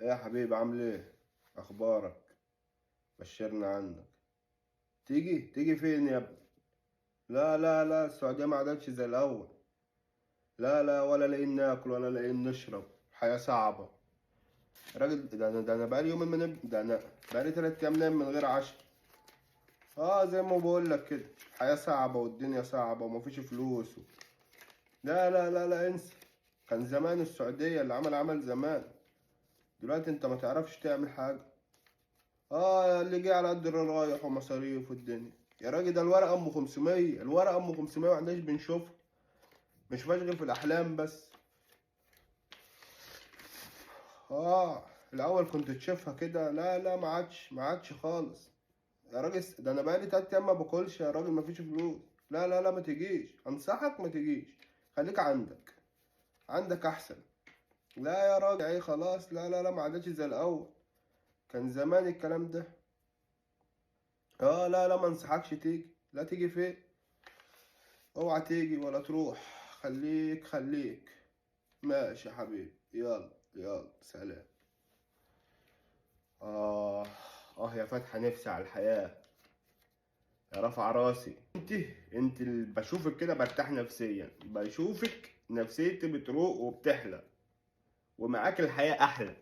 ايه يا حبيبي، عامل ايه؟ اخبارك؟ بشرنا عنك. تيجي فين يا ابني؟ لا لا لا، السعودية ما عادتش زي الاول. لا لا، ولا لاقيين ناكل ولا لاقيين نشرب. حياة صعبة. يا راجل، ده انا بقالي يومين ده انا بقالي 3 ايام نايم من غير عشاء. زي ما بقول لك كده. حياة صعبة والدنيا صعبة ومفيش فلوس لا لا لا لا، انسى. كان زمان السعودية اللي عمل زمان. دلوقتي انت ما تعرفش تعمل حاجة. اللي جه على قد الرايح ومصاريف والدنيا. يا راجل، ده الورقة أم 500، الورقة أم 500 وعندناش بنشوفها. مش غير في الأحلام بس. الأول كنت تشوفها كده. لا لا، ما عادش خالص. يا راجل، ده أنا بقالي 3 أيام ما باكلش يا راجل، مفيش فلوس. لا لا لا، ما تجيش، أنصحك ما تجيش. خليك عندك أحسن. لا يا راجل، إيه خلاص. لا لا لا، ما عادتش زي الأول. كان زمان الكلام ده. لا لا، ما انصحكش تيجي. لا، تيجي فين؟ اوعى تيجي ولا تروح. خليك. ماشي يا حبيبي، يلا يلا، سلام. آه يا فاتحة نفسي على الحياة. يا رافعة راسي. انت اللي بشوفك كده برتاح نفسيا، بشوفك نفسيتي بتروق وبتحلى. ومعاك الحياة أحلى.